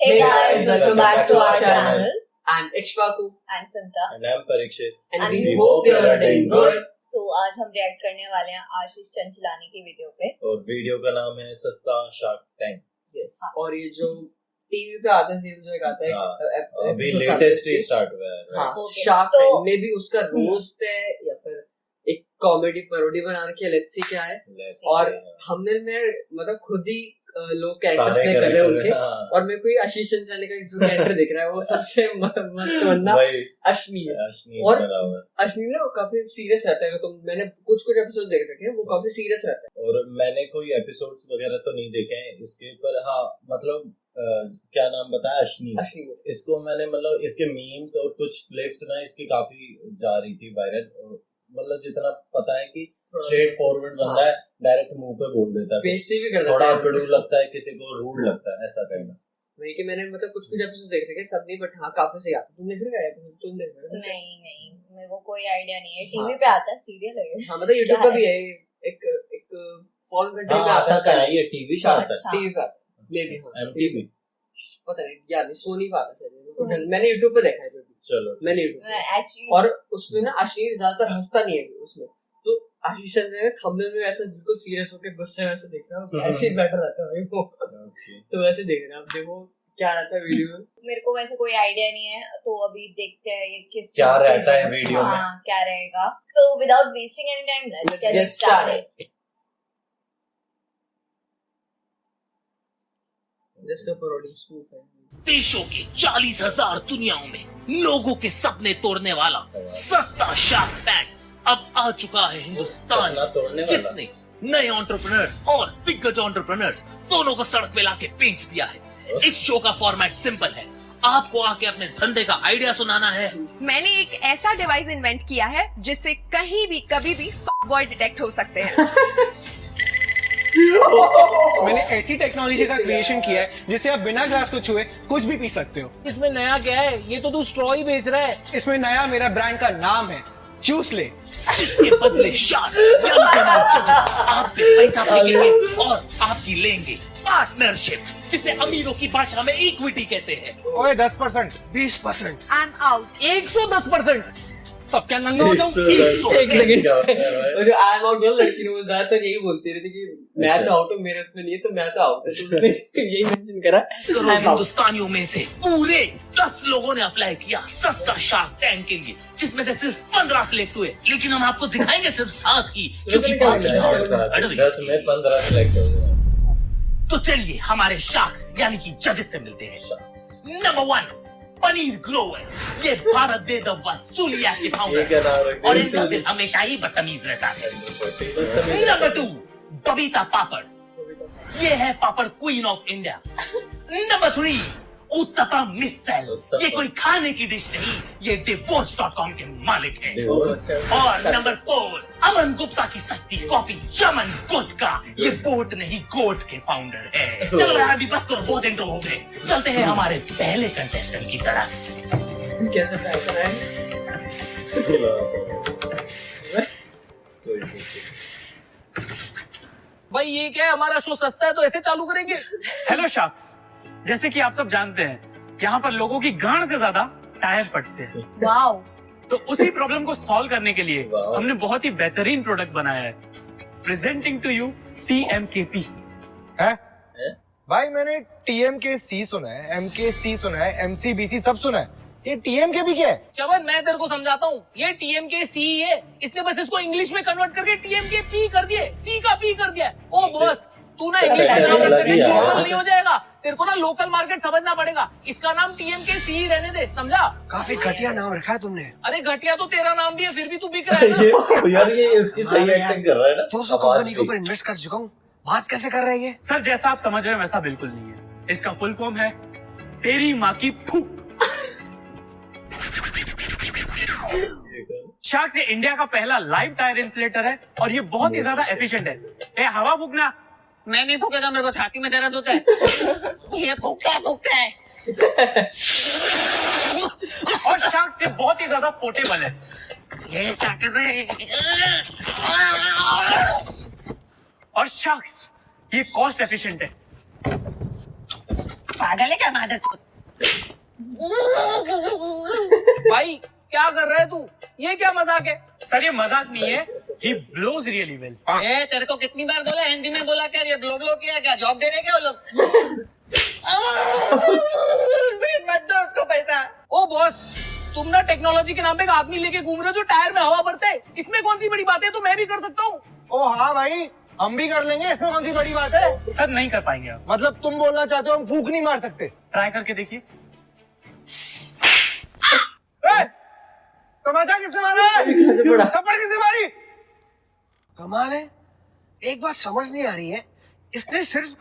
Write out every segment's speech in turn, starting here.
Hey guys, welcome back to our channel. I'm Ikshvaku. And Santa. And I'm Parikshit. And we hope you are doing good. So आज हम react करने वाले हैं आशीष चंचलानी की video पे. और वीडियो का नाम है सस्ता शार्क टैंक. Yes. और ये जो टीवी पे आता है सीरियल जो एक आता है अभी लेटेस्ट ही स्टार्ट हुआ है. हाँ, Okay. शार्क तो- टैंक में भी उसका रोस्ट है या फिर एक कॉमेडी पैरोडी बना रखी है. लेट्स सी क्या है. और हमने मतलब खुद ही लोग कैरेक्टर्स प्ले कर रहे हैं उनके. और मेरे को ये आशीष चंचलानी का जो कैरेक्टर दिख रहा है वो सबसे मस्त बंदा अश्मी है. और अश्मी ना काफी सीरियस रहता है. तो मैंने कुछ एपिसोड देख रखे हैं, वो काफी सीरियस रहता है. और मैंने कोई एपिसोड्स वगैरह तो नहीं देखे हैं इसके, पर हाँ मतलब क्या नाम बताया, अश्मी. इसको मैंने मतलब इसके मीम्स और कुछ क्लिप्स ना इसकी काफी जा रही थी वायरल. मतलब जितना पता है कि स्ट्रेट फॉरवर्ड बंदा है, डायरेक्ट मुंह पे बोल देता है, बेइज्जती भी कर देता थोड़ा है, कड़ू लगता है, किसी को रूड लगता है, ऐसा कहना. वही कि मैंने मतलब कुछ एपिसोड देख रखे, सब नहीं बट हाँ काफी सही आता है. तुम देख रहे हो? तुम देख रहे हो? नहीं मेरे को कोई आइडिया नहीं है. टीवी पे आता है, सीरियल है. हाँ मतलब यूट्यूब पे भी है. एक फॉरेन कंट्री में आता है. ये टीवी पे आता है, टीवी पे आता है मे बी. हाँ एमटीवी पता नहीं यार, सोनी पे आता है. मैंने यूट्यूब पे देखा है. चलो मैंने यूट्यूब एक्चुअली. और उसमें ना आशीष ज्यादातर हंसता नहीं है उसमें. तो आशीष ने थंबनेल में ऐसा बिल्कुल सीरियस होकर गुस्से में ऐसे देख रहा है, ऐसे ही बैठा रहता है वो. तो वैसे देख रहे हैं आप, देखो क्या रहता है वीडियो में. मेरे को वैसे कोई आइडिया नहीं है, तो अभी देखते हैं ये किस क्या चीज़ पे रहता है है. वीडियो में. हाँ, क्या रहेगा. So without wasting any time, let's get started. Just a parody spoof है. देशों के 40,000 दुनियाओं में लोगों के सपने तोड़ने वाला सस्ता शार्क टैंक अब आ चुका है हिंदुस्तान, सपना तोड़ने वाला. जिसने नए एंटरप्रेन्योर्स और दिग्गज एंटरप्रेन्योर्स दोनों को सड़क पे लाके बेच दिया है. इस शो का फॉर्मेट सिंपल है. आपको आके अपने धंधे का आइडिया सुनाना है. मैंने एक ऐसा डिवाइस इन्वेंट किया है जिससे कहीं भी कभी भी बॉय डिटेक्ट हो सकते हैं. मैंने ऐसी टेक्नोलॉजी का क्रिएशन किया है जिससे आप बिना ग्लास को छुए कुछ भी पी सकते हो. इसमें नया क्या है? ये तो तू स्ट्रॉ ही बेच रहा है. इसमें नया मेरा ब्रांड का नाम है चूस ले. जिसके बदले शार्क्स आप पे पैसा फेंकेंगे और आपकी लेंगे पार्टनरशिप, जिसे अमीरों की भाषा में इक्विटी कहते हैं. ओए 10%, 20%, आई एम आउट. 110%. तब क्या नंगा हो जाऊं? एक सेकंड. और जो आई एम आउट बोल, लड़की ने वो ज्यादातर यही बोलती रहती कि मैं तो आउट हूँ, मेरे उसमें नहीं है, तो मैं तो आउट हूँ. यही मेंशन करा. करोड़ हिंदुस्तानियों में से पूरे 10 लोगों ने अप्लाई किया सस्ता शार्क टैंक के लिए, जिसमें से सिर्फ 15 सिलेक्ट हुए. लेकिन हम आपको दिखाएंगे सिर्फ 7 ही, क्योंकि बाकी 10 में 15 सिलेक्ट हो गए. तो चलिए हमारे शार्क्स यानी कि जजेस से मिलते हैं. नंबर 1, पनीर ग्रोवर. ये भारत दे द वसूलिया के फाउंडर और इनका दिल हमेशा ही बदतमीज रहता है. नंबर 2, बबीता पापड़. ये है papad queen of India. Number 3, uttapam misal. ये कोई खाने की डिश नहीं, ये divorce.com के मालिक हैं. और नंबर 4, अमन गुप्ता की सस्ती कॉफी चमन गुटका. ये बोट नहीं गोट के फाउंडर है. चलो यार अभी बस करो, बहुत इंट्रो हो गए. चलते हैं हमारे पहले कंटेस्टेंट की तरफ. कैसे ट्राई करा है? भाई ये क्या है? हमारा शो सस्ता है तो ऐसे चालू करेंगे? हेलो शार्क्स, जैसे कि आप सब जानते हैं यहाँ पर लोगों की गांड से ज्यादा टायर फटते हैं. वाओ. तो उसी प्रॉब्लम को सॉल्व करने के लिए हमने बहुत ही बेहतरीन प्रोडक्ट बनाया है. Presenting to you TMKP. है? भाई मैंने TMKC सुना है, MKC सुना है, MCBC सब सुना है. ये TMKP क्या है? चवन मैं तेरे को समझाता हूँ. ये TMKC है. इसने बस इसको इंग्लिश में कन्वर्ट करके TMKP कर दिए. C का P कर दिया. ओ बॉस, तू ना इंग्लिश में नाम रखते लोकल नहीं हो जाएगा. तेरे को ना लोकल मार्केट समझना पड़ेगा. इसका नाम TMKC ही रहने दे, समझा? काफी घटिया नाम रखा है तुमने. अरे घटिया तो तेरा नाम भी है, फिर भी तू बिक रहा है ना. यार ये उसकी सही एक्टिंग कर रहा है ना. 200 कंपनी के ऊपर इन्वेस्ट कर चुका हूँ. बात कैसे कर रहा है ये? सर जैसा आप समझ रहे हैं वैसा बिल्कुल नहीं है. इसका फुल फॉर्म है तेरी माँ की फूक. शार्क्स ये इंडिया का पहला लाइव टायर इन्फ्लेटर है और ये बहुत ही ज्यादा एफिशिएंट है. ए हवा फूकना. मैं नहीं फूकेगा, मेरे को छाती में दर्द होता है. ये फूकता है. और शार्क्स ये बहुत ही ज्यादा पोर्टेबल है. ये क्या कर रहे हैं? और शार्क्स ये कॉस्ट एफिशिएंट है. पागल है क्या मादर? भाई क्या कर रहा है तू? ये क्या मजाक है? सर ये मजाक नहीं है, he blows really well. ए तेरे को कितनी बार बोला, हिंदी में बोला क्या? ये ब्लो ब्लो किया क्या? जॉब दे रहे क्या वो लोग? मत दो उसको पैसा। ओ बॉस, तुम ना टेक्नोलॉजी के नाम पे एक आदमी लेके घूम रहे हो जो टायर में हवा भरते है। इसमें कौन सी बड़ी बात है? तो मैं भी कर सकता हूँ। ओ हाँ भाई, हम भी कर लेंगे, इसमें कौन सी बड़ी बात है? सर नहीं कर पाएंगे आप। मतलब तुम बोलना चाहते हो हम फूंक नहीं मार सकते? ट्राई करके देखिए। तमाचा किसने मारा है? थप्पड़ किसने मारी? कमाल है, एक बात समझ नहीं आ रही है, इसने सिर्फ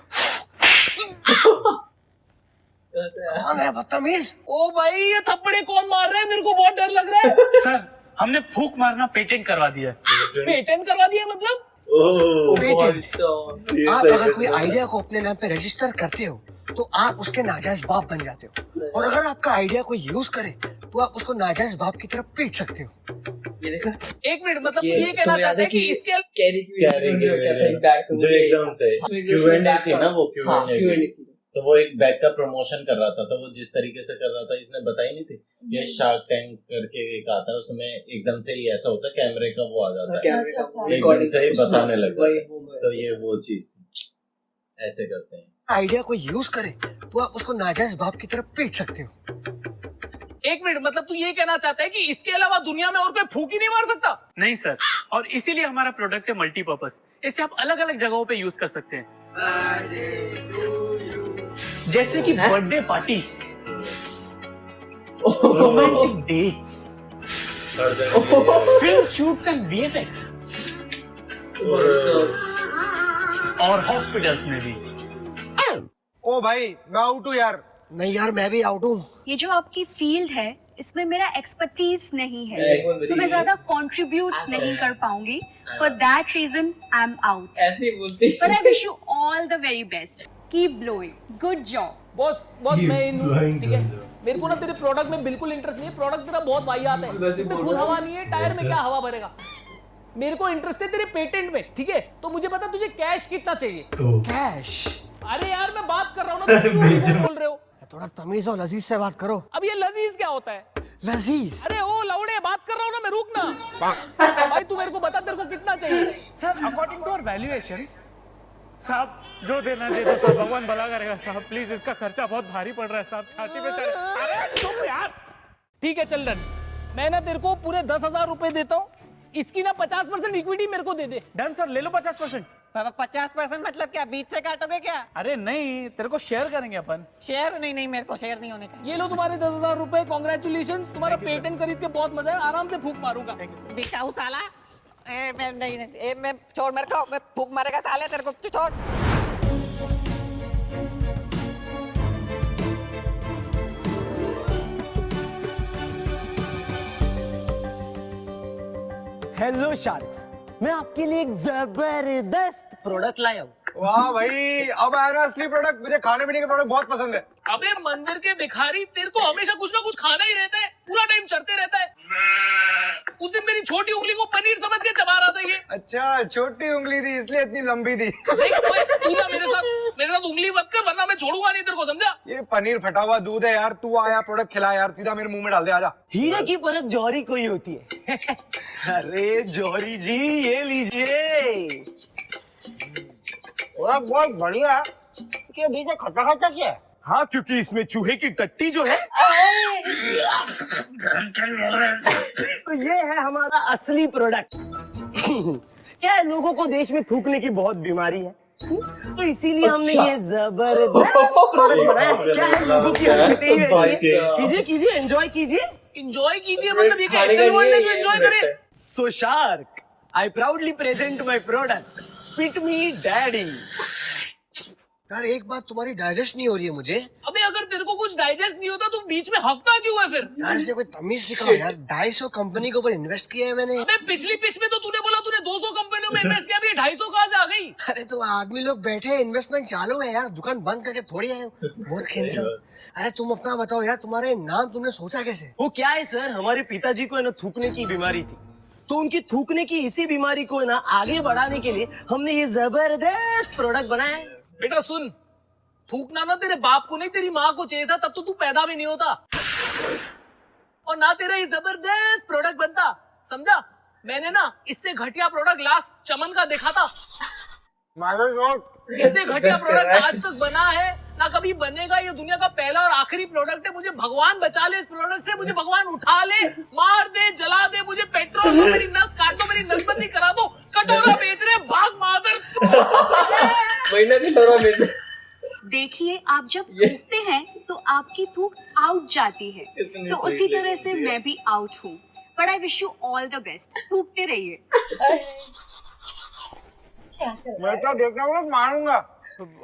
कौन है बदतमीज? ओ भाई ये थप्पड़े कौन मार रहा है? मेरे को बहुत डर लग रहा है। सर हमने फूंक मारना पेटेंट करवा दिया है। पेटेंट करवा दिया मतलब? आप अगर कोई आइडिया को अपने नाम पे रजिस्टर करते हो तो आप उसके नाजायज बाप बन जाते हो, और अगर आपका आइडिया कोई यूज करे तो आप उसको नाजायज बाप की तरफ पीट सकते हो। ये देखा? एक मिनट, मतलब ये कहना चाहते हैं कि इसके कैरी की वीडियो क्या था, बैक जो एकदम से Q&A थी ना, वो Q&A थी। तो वो एक बैग का प्रमोशन कर रहा था, तो वो जिस तरीके से कर रहा था इसने बताई नहीं थी। ये शार्क टैंक करके एक आता है, उसमें एकदम से ही ऐसा होता है, कैमरे का वो आ जाता है, एकदम से ही बताने लगता है। तो ये वो चीज थी, ऐसे करते हैं। आइडिया को यूज करे तो आप उसको नाजायज बाप की तरफ पीट सकते हो। एक मिनट, मतलब तू ये कहना चाहता है कि इसके अलावा दुनिया में और कोई फूक ही नहीं मार सकता? नहीं सर, और इसीलिए हमारा प्रोडक्ट है मल्टीपर्पज। इसे आप अलग अलग जगहों पे यूज कर सकते हैं, जैसे कि birthday parties, romantic dates, film shoots and VFX, और हॉस्पिटल्स में भी। ओ भाई मैं आउट हूँ यार। नहीं यार, मैं भी आउट हूँ। ये जो आपकी फील्ड है इसमें मेरा एक्सपर्टीज नहीं है, तो मैं ज्यादा कंट्रीब्यूट नहीं कर पाऊंगी। For that reason I am out. ऐसे ही बोलती है। But I wish you all the very best, keep blowing, good job. Boss मैं इन ठीक है, मेरे को ना तेरे प्रोडक्ट में बिल्कुल इंटरेस्ट नहीं है। प्रोडक्ट तेरा बहुत वाहियात है, इसमें खुद हवा नहीं है, टायर में क्या हवा भरेगा। मेरे को इंटरेस्ट है तेरे पेटेंट में, ठीक है? तो मुझे बता तुझे कैश कितना चाहिए? कैश? अरे यार मैं बात कर रहा हूँ ना, तुम क्यों बोल रहे हो? थोड़ा तमीज और लजीज से बात करो। अब ये लजीज क्या होता है? लजीज? अरे ओ लौड़े, बात कर रहा हूँ ना मैं, रुक ना। भाई तू मेरे को बता तेरे को कितना चाहिए? Sir according to our valuation, साहब जो देना दे दो साहब, भगवान भला करेगा साहब। प्लीज इसका खर्चा बहुत भारी पड़ रहा है साहब, छाती पे चढ़। अरे चुप यार। ठीक है चल डन, मैं ना तेरे को पूरे 10,000 रुपए देता हूँ, इसकी ना 50% इक्विटी मेरे को दे दे। डन सर, ले लो 50%। 50% मतलब क्या, बीच से काटोगे क्या? अरे नहीं, तेरे को शेयर करेंगे अपन। शेयर नहीं, मेरे को शेयर नहीं होने का। ये लो तुम्हारे 10,000 रुपए, कॉन्ग्रेचुलेशन। तुम्हारा पेटेंट खरीद के बहुत मजा है, आराम से फूंक मारूंगा। दिखाऊ साला। मैं नहीं, मैं छोड़, मेरे को मैं फूंक मारेगा साले, तेरे को छोड़। हेलो शार्क्स, मैं आपके लिए एक जबरदस्त प्रोडक्ट लाया हूँ। वाह भाई, अब आया ना असली प्रोडक्ट। मुझे खाने पीने के प्रोडक्ट बहुत पसंद है। अबे मंदिर के भिखारी, तेरे को हमेशा कुछ ना कुछ खाना ही रहता है, पूरा टाइम चढ़ते रहता है। उस दिन मेरी छोटी उंगली को पनीर समझ के चबा रहा था ये। अच्छा, छोटी उंगली थी इसलिए इतनी लंबी थी। तू ना मेरे साथ उंगली मत कर, वरना मैं छोड़ूंगा नहीं तेरे को, समझा? ये पनीर फटा हुआ दूध है यार। तू आया प्रोडक्ट खिला यार, सीधा मेरे मुंह में डाल दे, आजा। हीरे की परख जौहरी कोई होती है। अरे जौहरी जी, ये लीजिए। बहुत बढ़िया है। क्या बीच खट्टा खट्टा क्या है? हाँ, क्योंकि इसमें चूहे की टट्टी जो है। तो ये है हमारा असली प्रोडक्ट। क्या है, लोगों को देश में थूकने की बहुत बीमारी है, तो इसीलिए हमने ये जबरदस्त प्रोडक्ट बनाया है। क्या है, लोगों की हरकतें ही वैसी हैं। कीजिए कीजिए, एंजॉय कीजिए। एंजॉय कीजिए मतलब ये कैसे वर्ल्ड है जो एंजॉय करे? So shark, I proudly present my product. Spit me daddy. यार एक बात तुम्हारी डाइजेस्ट नहीं हो रही है मुझे। अबे अगर तेरे को कुछ डाइजेस्ट नहीं होता तो बीच में हफ्ता क्यों है फिर? यार इसे कोई तमीज सिखाओ यार। 250 कंपनी के ऊपर इन्वेस्ट किया है मैंने। अबे पिछली पिच में तो तूने बोला तूने 200 कंपनियों में इन्वेस्ट किया, अभी 250 कहाँ से आ गई? अरे तो आदमी लोग बैठे हैं, इन्वेस्टमेंट चालू है यार, दुकान बंद करके थोड़ी आए मूर्ख इंसान। अरे तुम अपना बताओ यार, तुम्हारे नाम तुमने सोचा कैसे? वो क्या है सर, हमारे पिताजी को है ना थूकने की बीमारी थी, तो उनकी थूकने की इसी बीमारी को है ना आगे बढ़ाने के लिए हमने ये जबरदस्त प्रोडक्ट बनाया है। बेटा सुन, थूकना ना तेरे बाप को नहीं, तेरी माँ को चाहिए था, तब तो तू पैदा भी नहीं होता, और ना तेरा ये जबरदस्त प्रोडक्ट बनता, समझा? मैंने ना इससे घटिया प्रोडक्ट लास्ट चमन का देखा था। इससे घटिया प्रोडक्ट आज तक बना है ना कभी बनेगा। ये दुनिया का पहला और आखिरी प्रोडक्ट है। मुझे भगवान बचा ले इस प्रोडक्ट से, मुझे भगवान उठा ले, मार दे, जला दे, मुझे पेट्रोल दो, मेरी नस काट दो, मेरी नसबंदी करा दो। कटोरा बेच रहे, भाग मादर। महीना कटोरा बेच। देखिए, आप जब थूकते हैं तो आपकी थूक आउट जाती है, तो उसी तरह से मैं भी आउट हूँ। But I wish you all the best. थूकते रहिए। मैं तो देखना होगा, मारूंगा।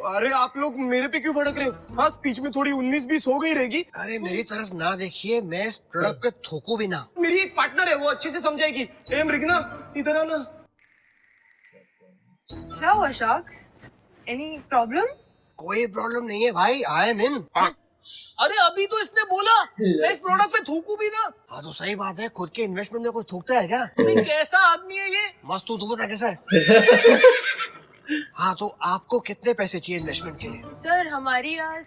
अरे आप लोग मेरे पे क्यों भड़क रहे हो? हाँ, स्पीच में थोड़ी 19-20 हो गई रहेगी। अरे मेरी तरफ ना देखिए, मैं इस प्रोडक्ट पे थूकू भी ना। मेरी एक पार्टनर है, वो अच्छे से समझाएगी। ए मृगना, इधर आना। क्या हुआ शॉक्स? Any problem? कोई प्रॉब्लम नहीं है भाई, आई एम इन। अरे अभी तो इसने बोला मैं इस प्रोडक्ट पे थूकू भी ना। हाँ तो सही बात है, खुद के इन्वेस्टमेंट में कोई थूकता है क्या? कैसा आदमी है ये? मस्त तू बता कैसा है? हाँ तो आपको कितने पैसे चाहिए इन्वेस्टमेंट के लिए? सर हमारी आज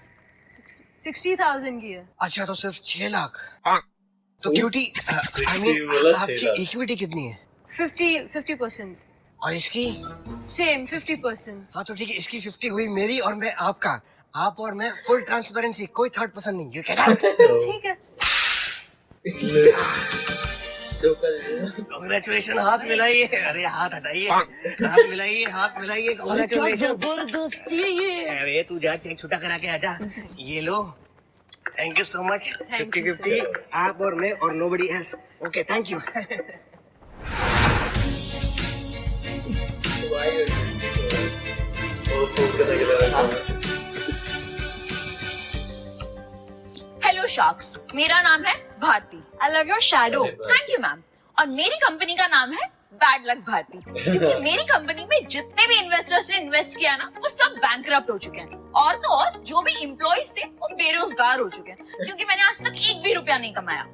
60,000 की है। अच्छा तो सिर्फ 6 लाख। तो क्यूटी आई मीन आपकी इक्विटी कितनी है? 50%। और इसकी? सेम 50%। हाँ तो ठीक है, इसकी 50 हुई मेरी और मैं आपका। आप और मैं फुल ट्रांसपेरेंसी, कोई थर्ड पर्सन नहीं। ठीक है। कांग्रेचुलेशन। हाथ मिलाइए। अरे हाथ हटाइए, हाथ मिलाइए, हाथ मिलाइए। कांग्रेचुलेशन। जबरदस्ती है ये। अरे तू जा, चेक छुट्टा करा के आजा। ये लो, थैंक यू सो मच। 50-50 आप और मैं और nobody else. Okay, thank you. Hello sharks, मेरा नाम है Bharti. I love your shadow. Thank you ma'am. और मेरी कंपनी का नाम है बैड लक भारती, क्योंकि मेरी कंपनी में जितने भी इन्वेस्टर्स ने इन्वेस्ट किया ना, वो सब बैंकरप्ट हो चुके हैं। और तो और जो भी एम्प्लॉइज थे वो बेरोजगार हो चुके हैं, क्योंकि मैंने आज तक एक भी रुपया नहीं कमाया।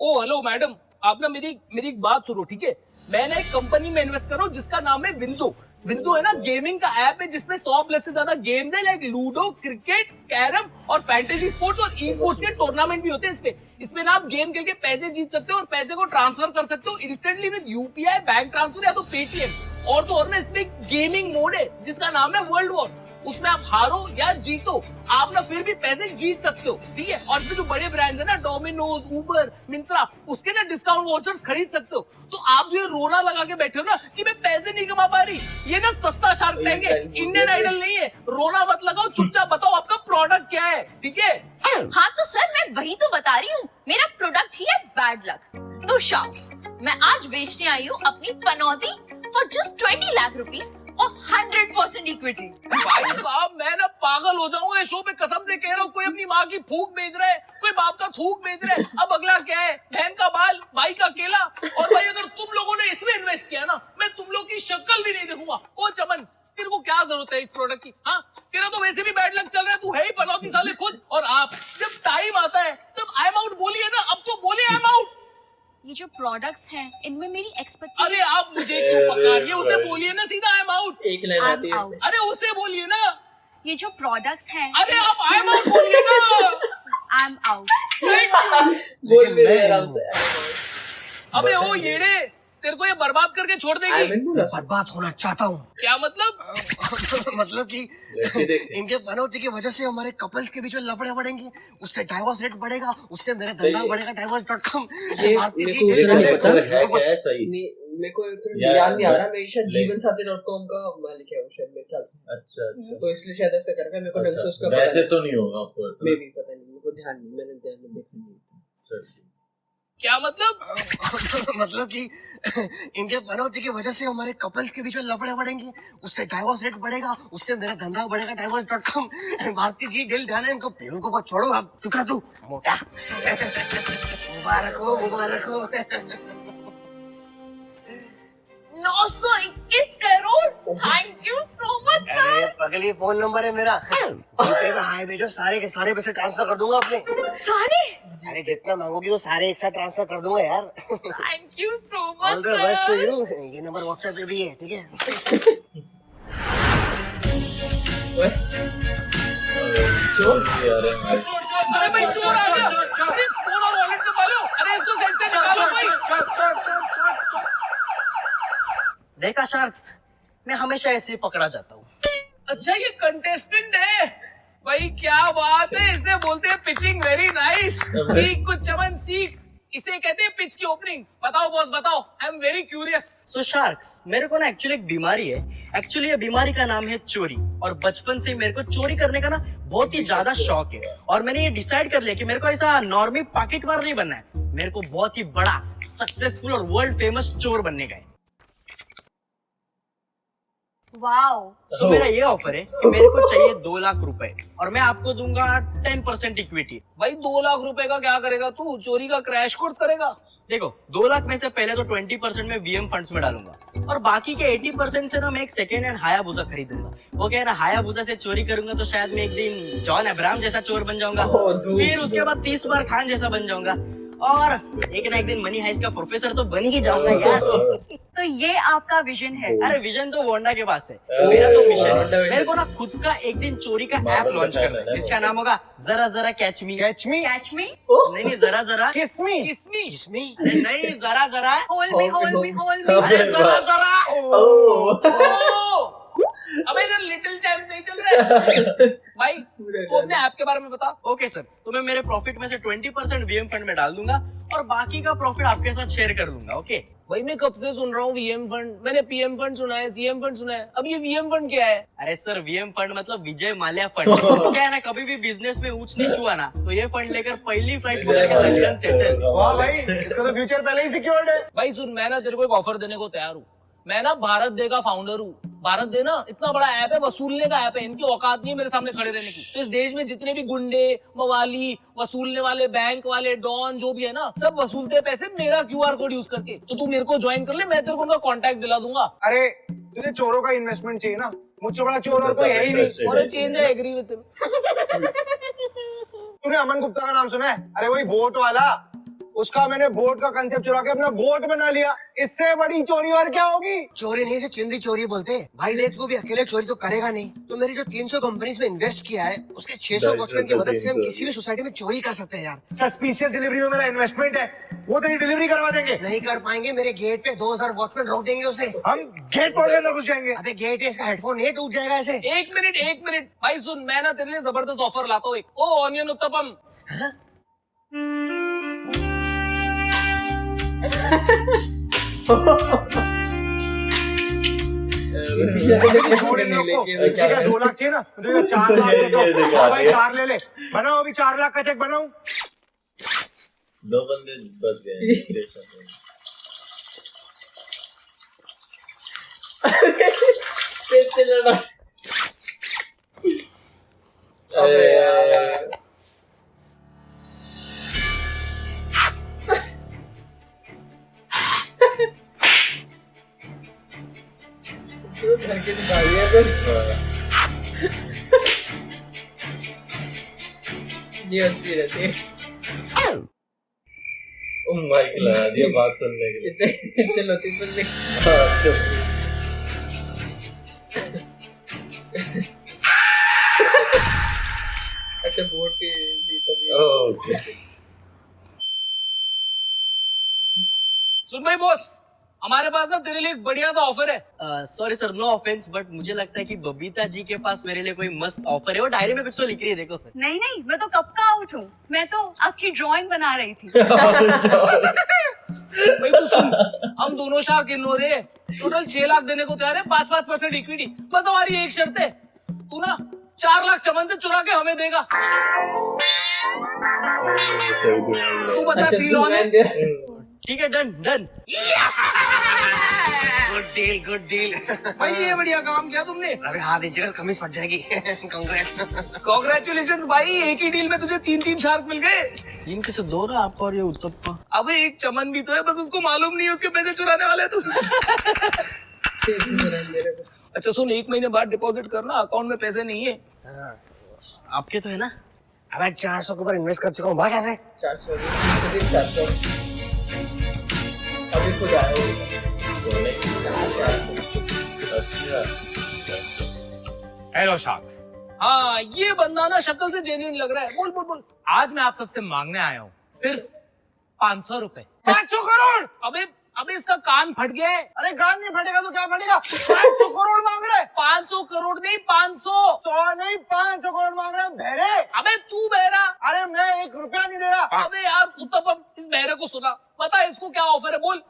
ओ हेलो मैडम, आप ना मेरी एक बात सुनो, ठीक है? मैंने एक कंपनी में इन्वेस्ट करो जिसका नाम है विंजो। विंजो है ना गेमिंग का ऐप है, जिसमें 100+ से ज्यादा गेम्स है, लाइक लूडो, क्रिकेट, कैरम और फैंटेसी स्पोर्ट्स और ई स्पोर्ट्स के टूर्नामेंट भी होते हैं इसमें ना आप गेम खेल के पैसे जीत सकते हो और पैसे को ट्रांसफर कर सकते हो instantly with UPI, bank transfer या तो पेटीएम। और तो और ना इसमें एक गेमिंग मोड है जिसका नाम है वर्ल्ड वॉर। उसमें आप हारो या जीतो, आप ना फिर भी पैसे जीत सकते हो, ठीक है? और इसमें जो बड़े ब्रांड्स है ना, डोमिनोज, उबर, मिंत्रा, उसके ना डिस्काउंट वाउचर्स खरीद सकते हो। तो आप जो ये रोना लगा के बैठे हो ना कि मैं पैसे नहीं कमा पा रही, ये ना सस्ता शार्क टैंक है, इंडियन आइडल नहीं है। रोना मत लगाओ, चुपचाप बताओ आपका प्रोडक्ट क्या है, ठीक है? हाँ तो सर मैं वही तो बता रही हूँ, मेरा प्रोडक्ट ही है बैड लक। तो शार्क्स, मैं आज बेचने आई हूँ अपनी पनौती फॉर जस्ट 20 लाख रुपीज और 100% इक्विटी। भाई साहब, मैं ना पागल हो जाऊंगा इस शो पे, कसम से कह रहा हूँ। कोई अपनी माँ की फूक बेच रहा है, कोई बाप का थूक बेच रहा है, अब अगला क्या है? बहन का बाल, भाई का केला। और भाई अगर तुम लोगों ने इसमें इन्वेस्ट किया ना, मैं तुम लोग की शक्ल भी नहीं देखूंगा। ओ चमन, तेरे को क्या जरूरत है इस प्रोडक्ट की? हाँ, तेरा तो वैसे भी बैड लक चल रहा है, तू है ही पनौती साले खुद। और आप जब टाइम आता है तब आई एम आउट बोलिए ना, अब तो बोलिए आई एम आउट। ये जो प्रोडक्ट्स हैं, इनमें मेरी एक्सपर्टीज। अरे आप मुझे क्यों पका रही है? उसे बोलिए ना सीधा आई एम आउट। एक लाइन आती है। अरे उसे बोलिए ना। ये जो प्रोडक्ट्स हैं। अरे आप आई एम आउट बोलिए ना। आई एम आउट। बोल मेरे आराम से। अबे ओ येड़े, तेरे को ये बर्बाद करके छोड़ देगी। मैं बर्बाद होना चाहता हूँ। क्या मतलब? मतलब कि इनके पनौती की वजह से हमारे कपल्स के बीच में लफड़े बढ़ेंगे, उससे डाइवोर्स रेट बढ़ेगा, उससे मेरा धंधा बढ़ेगा। divorce.com। मेरे को याद नहीं आ रहा, मैं शायद जीवनसाथी.com का मालिक है वो, शायद मेरे ख्याल से। अच्छा। तो इसलिए शायद ऐसा करके मेरे को ढंग से उसका वैसे तो नहीं होगा ऑफ कोर्स। मे भी पता नहीं, मेरे को ध्यान नहीं, मैंने ध्यान में देखा नहीं। क्या मतलब? मतलब कि इनके पनौती की वजह से हमारे कपल्स के बीच में लफड़े बढ़ेंगे, उससे डाइवोर्स रेट बढ़ेगा, उससे मेरा धंधा बढ़ेगा। divorce.com। भारती जी दिल ध्यान है इनको, बेवकूफ को छोड़ो, अब चुका तू मोटा। मुबारक हो, मुबारक हो। 921 crore, thank you so much sir. अरे पगली, फोन नंबर है मेरा, जीपे पे हाई भेजो, सारे के सारे पैसे ट्रांसफर कर दूंगा अपने। सारे? अरे जितना मांगोगी वो सारे एक साथ ट्रांसफर कर दूंगा यार। Thank you so all much the best to sir. You. ये नंबर व्हाट्सएप पे भी है, ठीक है? चोर भी आ रहे हैं भाई। अरे भाई चोर आ गया। अरे फोन और वॉलेट संभालो। अरे इसको सेट से निकालो भाई। देखा शार्क्स, मैं हमेशा ऐसे ही पकड़ा जाता हूँ। अच्छा ये कंटेस्टेंट है भाई, क्या बात है। इसे बोलते हैं पिचिंग वेरी नाइस। सीख कुछ चमन सीख, इसे कहते हैं पिच की ओपनिंग। बताओ बॉस बताओ, I am very curious. So sharks, मेरे को ना एक्चुअली एक बीमारी है। एक्चुअली ये बीमारी का नाम है चोरी, और बचपन से मेरे को चोरी करने का ना बहुत ही ज्यादा शौक है। और मैंने ये डिसाइड कर लिया कि मेरे को ऐसा नॉर्मल पॉकेट मार नहीं बनना है, मेरे को बहुत ही बड़ा सक्सेसफुल और वर्ल्ड फेमस चोर बनने का है। वाओ। तो मेरा ये ऑफर है कि मेरे को चाहिए 2 लाख रुपए, और मैं आपको दूंगा 10% इक्विटी। भाई 2 लाख रुपए का क्या करेगा तू? चोरी का क्रैश कोर्स करेगा? देखो, 2 लाख में से पहले तो 20% में वीएम फंड्स में डालूंगा, और बाकी के 80% से ना मैं एक सेकेंड हैंड हायाबुसा खरीदूंगा। वो क्या है ना, हायाबुसा से चोरी करूंगा तो शायद मैं एक दिन जॉन अब्राहम जैसा चोर बन जाऊंगा, फिर उसके बाद 30 बार खान जैसा बन जाऊंगा, और एक ना एक दिन मनी हाइस्ट का प्रोफेसर तो बन ही जाऊंगा यार। तो ये आपका विजन है? अरे विजन तो वोंडा के पास है, मेरा तो मिशन है। मेरे को ना खुद का एक दिन चोरी का ऐप लॉन्च करना है, जिसका नाम होगा जरा जरा कैच मी। कैच मी? कैच मी? नहीं जरा जरा किस मी? किसमी? किसमी? अरे नहीं, जरा जरा। Hold me hold me hold me. अरे जरा जरा। अबे इधर लिटिल चैम्प्स नहीं चल रहा है भाई। तू अपने ऐप के बारे में बता। ओके सर, तो मैं मेरे प्रॉफिट में से 20% वीएम फंड में डाल दूंगा, और बाकी का प्रॉफिट आपके साथ शेयर कर लूंगा। ओके भाई मैं कब से सुन रहा हूँ वीएम फंड। मैंने पीएम फंड सुना है, सीएम फंड सुना है, अब ये वीएम फंड क्या है? अरे सर, वीएम फंड मतलब विजय माल्या फंड। क्या है ना, कभी भी बिजनेस में ऊंच नीच हुआ ना, तो ये फंड लेकर पहली फ्लाइट पकड़ के लंदन सेटल। वाह भाई, इसका तो फ्यूचर पहले ही सिक्योर्ड है। भाई सुन, मैं ना तेरे को एक ऑफर देने को तैयार हूँ। मैं ना भारत डे का फाउंडर हूँ। भारत डे ना इतना बड़ा ऐप है, वसूलने का ऐप है। इनकी औकात नहीं है मेरे सामने खड़े रहने की। तो इस देश में जितने भी गुंडे, मवाली, वसूलने वाले, बैंक वाले, डॉन जो भी है ना, सब वसूलते पैसे मेरा क्यूआर कोड यूज करके। तो तू मेरे को ज्वाइन कर ले, मैं तेरे को उनका कॉन्टैक्ट दिला दूंगा। अरे तुझे चोरों का इन्वेस्टमेंट चाहिए ना, मुझसे बड़ा चोर और कोई है ही नहीं। और चेंज है, एग्री विद हिम। तूने अमन गुप्ता का नाम सुना है? अरे वही बोट वाला, उसका मैंने बोट का कंसेप्ट चुरा के अपना गोट बना लिया। इससे बड़ी चोरी और क्या होगी? चोरी नहीं, से चिंदी चोरी बोलते हैं भाई। देख, तू भी अकेले चोरी तो करेगा नहीं। तो मेरी जो 300 कंपनीज में इन्वेस्ट किया है, उसके 600 वॉचमैन की मदद से हम किसी भी सोसाइटी में चोरी कर सकते हैं यार। सस्पिशियस डिलीवरी में मेरा इन्वेस्टमेंट है, वो तेरी डिलीवरी करवा देंगे। नहीं कर पाएंगे, मेरे गेट पे 2000 वॉचमैन रोक देंगे उसे। हम गेट तोड़ के अंदर घुस जाएंगे। अबे गेट है, इसका हेडफोन नहीं टूट जाएगा ऐसे। एक मिनट भाई सुन, मैं ना तेरे लिए जबरदस्त ऑफर लाता हूँ एक। ओ ऑनियन उत्तपम। क्या 2 लाख चाहिए ना, तो 4 लाख देता हूं। हाँ भाई 4 ले ले, बनाओ अभी 4 लाख का चेक बनाऊं। 2 बंदे बस गए स्टेशन में। अरे यार घर के निकाल दिया फिर। ये हंसती रहती है। ओ माइक लगा दिया बात सुनने के लिए। इसे चलो 3 बंदे। हाँ चल। अच्छा बोट के तभी। ओके। सुन भाई बॉस, हमारे पास ना तेरे लिए एक बढ़िया सा ऑफर है। Sorry sir, no offence, but मुझे लगता है कि बबीता जी के पास मेरे लिए कोई मस्त ऑफर है। वो डायरी में कुछ तो लिख रही है, देखो। नहीं नहीं, मैं तो कब का आउट हूँ। मैं तो आपकी ड्राइंग बना रही थी। भाई तू सुन, हम दोनों शार्क इन हो रहे हैं। टोटल 6 लाख देने को तैयार है, 5% इक्विटी। बस हमारी एक शर्त है, तू ना 4 लाख चमन से चुरा के हमें देगा। तू बता अच्छा डील ऑन है? ठीक है, डन डन। Good deal. भाई ये बढ़िया काम किया तुमने। अबे हाथ नीचे कर, कमीज फट जाएगी। कांग्रेस। कांग्रेचुलेशंस भाई, एक ही डील में तुझे 3 शार्क मिल गए। 3 किसे 2 ना, आपका और ये उत्तप्पा। अबे एक चमन भी तो है, बस उसको मालूम नहीं है उसके पैसे चुराने वाले तू। अच्छा सुन, 1 महीने बाद डिपॉजिट करना, अकाउंट में पैसे नहीं है। आपके तो है ना? अबे 400 के ऊपर इन्वेस्ट कर चुका हूँ, भाग कैसे? 400 400 अभी खुद आया। अच्छा हेलो शार्क्स, हाँ ये बंदा ना शक्ल से जेन्युइन लग रहा है। बोल बोल बोल। आज मैं आप सबसे मांगने आया हूँ सिर्फ 500 रुपए। 500 करोड़। अबे अबे इसका कान फट गया है। अरे कान नहीं फटेगा तो क्या फटेगा? 500 करोड़ मांग रहे। 500 करोड़ नहीं 500। 100 नहीं 500 करोड़ मांग रहे भेड़े। अबे तू बहरा। अरे मैं 1 रुपया नहीं दे रहा। अबे यार उत्तपम इस बहरे को सुना, बता इसको क्या ऑफर है, बोल।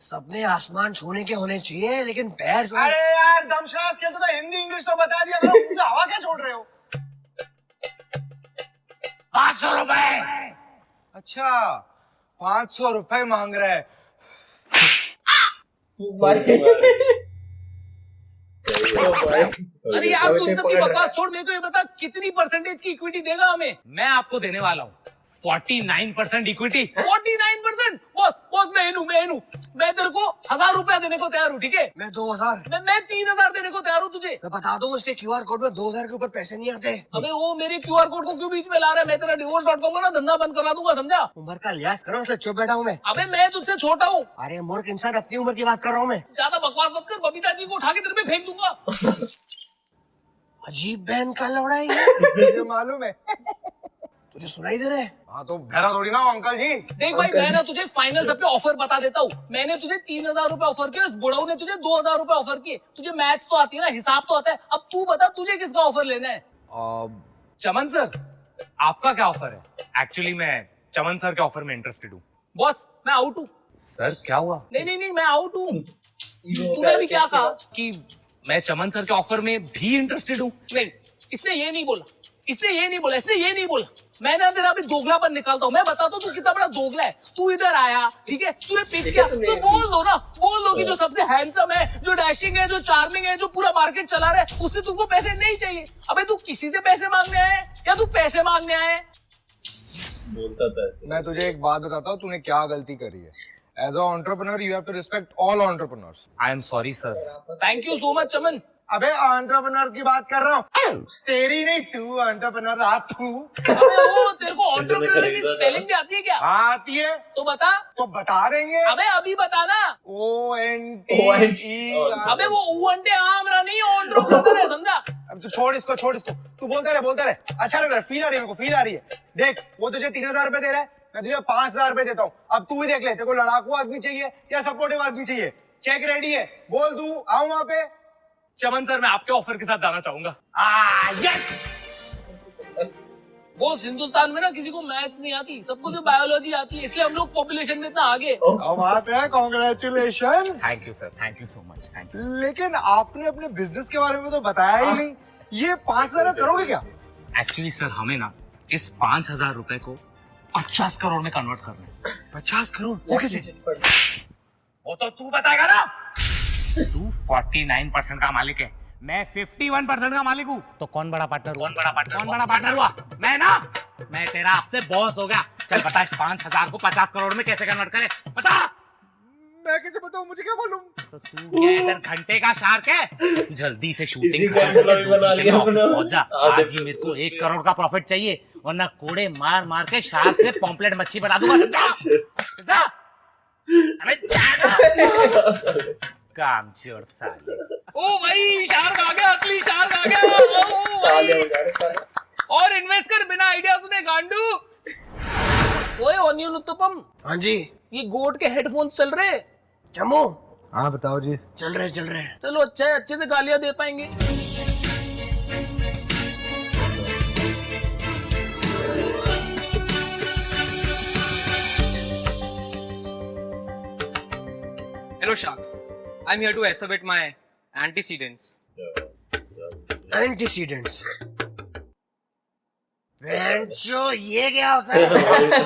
सपने आसमान छूने के होने चाहिए लेकिन पैर जो अरे यार दमशराज खेलते तो हिंदी इंग्लिश तो बता दिया करो, मुझे हवा क्या छोड़ रहे हो? 500 रुपए। अच्छा 500 रुपए मांग रहे हैं। अरे यार तुम सबकी बकवास छोड़, मेरे को ये बता कितनी परसेंटेज की इक्विटी देगा हमें? मैं आपको देने वाला हूँ 49% इक्विटी। 49%? बॉस मैं इन हूँ। मैं तेरे को 1000 रुपया देने को तैयार हूँ, ठीक है? मैं 2000। मैं 3000 देने को तैयार हूँ तुझे। मैं बता दूं उसके क्यूआर कोड में 2000 के ऊपर पैसे नहीं आते। अबे वो मेरे क्यूआर कोड को क्यों बीच में ला रहा है? मैं तेरा divorce.com का ना धंधा बंद करा दूंगा, समझा? उम्र का लिहाज करो इसलिए चुप बैठा हूँ मैं। अबे मैं तुझसे छोटा हूँ। अरे मूर्ख इंसान, अपनी उम्र की बात कर रहा हूँ मैं। ज्यादा बकवास मत कर, बबीता जी को उठा के तेरे पे फेंक दूंगा। अजीब बहन का लौड़ा है ये। मुझे मालूम है। तुझे सुनाई दे रहा है? हाँ तो बहरा थोड़ी ना हो अंकल जी। देख भाई मैं ना तुझे फाइनल सब पे ऑफर बता देता हूँ। मैंने तुझे 3000 रुपए ऑफर किए, उस बुढ़ाऊ ने तुझे 2000 रुपए ऑफर किए। तुझे मैथ्स तो आती है ना, हिसाब तो आता है। अब तू बता तुझे किसका ऑफर लेना है? चमन सर आपका क्या ऑफर है? एक्चुअली मैं चमन सर के ऑफर में इंटरेस्टेड हूँ। बॉस मैं आउट हूँ। सर क्या हुआ? नहीं मैं आउट हूँ। तूने अभी क्या कहा? कि मैं चमन सर के ऑफर में भी इंटरेस्टेड हूँ। नहीं इसने ये नहीं बोला, इसने ये नहीं बोला। मैं ना तेरा अभी दोगलापन निकालता हूँ। मैं बताता हूँ तू कितना बड़ा दोगला है। तू इधर आया, ठीक है, तूने पिच किया तो बोल दो कि जो सबसे हैंडसम है, जो डैशिंग है, जो चार्मिंग है, जो पूरा मार्केट चला रहा है, उससे तुमको पैसे नहीं चाहिए। अबे तू किसी से पैसे मांगने आया है या तू पैसे मांगने आया है? बोलता था ऐसे। मैं तुझे एक बात बताता हूँ, तूने क्या गलती करी है। As a entrepreneur you have to respect all entrepreneurs. I am sorry sir. Thank you so much Chaman. अबे एंटरप्रेन्योर्स की बात कर रहा हूँ, तेरी नहीं, तू एंटरप्रेन्योर तू। अबे वो तेरे को एंटरप्रेन्योर की स्पेलिंग भी आती है क्या? हाँ आती है। तो बता। तो बता देंगे। अबे अभी बताना। ONTE। अबे वो ऊंटे आमरा नहीं, एंटरप्रेन्योर है, समझा? अब तू छोड़ इसको। तू बोलता रहे। अच्छा लग रहा है, फील आ रही है मेरे को, फील आ रही है। देख वो तुझे 3000 रुपए दे रहा है, मैं तुझे 5000 रुपए देता हूँ। अब तू ही देख ले, तेरे को लड़ाकू आदमी चाहिए या सपोर्टिव आदमी चाहिए? चेक रेडी है, बोल दूं आऊं वहां पे? चमन सर मैं आपके ऑफर के साथ जाना चाहूंगा। यस। वो हिंदुस्तान में ना किसी को मैथ्स नहीं आती, सबको सिर्फ बायोलॉजी आती है, इसलिए हम लोग पॉपुलेशन में इतना आगे। बात है, congratulation. Thank you sir, thank you so much, thank you. लेकिन आपने अपने बिजनेस के बारे में तो बताया ही नहीं। ये 5000 करोगे क्या? एक्चुअली सर हमें ना इस 5000 रुपए को 50 करोड़ में कन्वर्ट करना है। 50 करोड़? वो कैसे? वो तो तू बताएगा ना। तू 49% का मालिक है, मैं 51% का मालिक हूँ, तो कौन बड़ा पार्टनर हुआ? मैं तेरा आपसे बॉस हो गया। चल बता इस 5000 को 50 करोड़ में कैसे कन्वर्ट करे, बता। मैं कैसे बताऊं, मुझे क्या मालूम? तो तू क्या इधर घंटे का शार्क है? जल्दी से शूटिंग बना लिया पहुंच जा। आज ही मेरे को 1 करोड़ का प्रॉफिट चाहिए, वरना कोड़े मार के शार्क से पॉम्पलेट मच्छी बना दूंगा। अबे काम चोर साले। ओ भाई शार्क आ गया, असली शार्क आ गया। और इन्वेस्ट कर बिना आइडिया सुने गांडू। ओए ओनियन उत्तपम। हाँ जी। ये गोट के हेडफोन्स चल रहे? चमो। हाँ बताओ जी। चल रहे। चलो अच्छा है, अच्छे से गालियां दे पाएंगे। Hello sharks, I'm here to asseverate my antecedents. Antecedents. ये क्या होता है?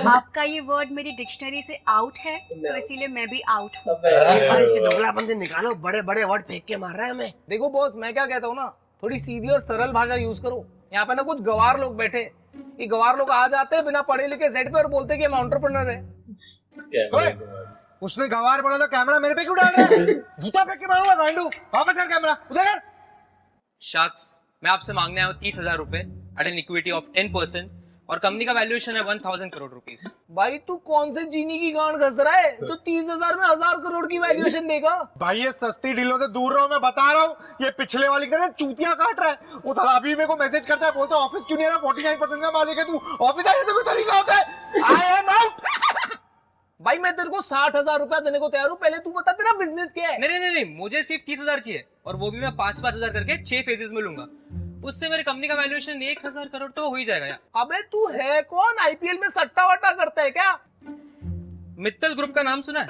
आपका ये वर्ड मेरी डिक्शनरी से आउट है, तो इसीलिए मैं भी आउट हूँ। इसके दोगलापन से निकालो, बड़े वर्ड फेंक के मार रहा है हमें। देखो बॉस मैं क्या कहता हूँ ना, थोड़ी सीधी और सरल भाषा यूज करो। यहाँ पे ना कुछ गवार लोग बैठे, ये गवार लोग आ जाते हैं बिना पढ़े लिखे सेट पे और बोलते कि हम एंटरप्रेन्योर है। उसने गवार बोला तो कैमरा मेरे पे क्यों डाल रहा है? जूता फेंक के मारूंगा गांडू। वापस कर कैमरा, उधर कर। Sharks, मैं आपसे मांगने आया हूँ 30,000 रुपए एट एन इक्विटी ऑफ 10% और कंपनी का वैल्यूएशन है 1000 करोड़ रुपीस। भाई तू कौन से जीनी की गांड घस रहा है जो 30,000 में 1000 करोड़ की वैल्यूएशन देगा? भाई ये सस्ती डीलों से दूर रहो, मैं बता रहा हूँ। ये पिछले वाली की तरह चूतियां काट रहा है। वो साला अभी मेरे को मैसेज करता है, बोलता है ऑफिस क्यों नहीं आ रहा, 49% का मालिक है तू, ऑफिस आने से कोई तरीका होता है? आई एम आउट। भाई मैं तेरे को 60,000 रुपया देने को तैयार हूँ, पहले तू बता तेरा बिजनेस क्या है? नहीं, मुझे सिर्फ 30,000 चाहिए, और वो भी मैं 5,000 करके 6 फेजेस में लूंगा। उससे मेरी कंपनी का वैल्यूएशन 1,000 करोड़ तो हो ही जाएगा यार। अबे तू है कौन? आईपीएल में सट्टा वट्टा करता है क्या? मित्तल ग्रुप का नाम सुना है?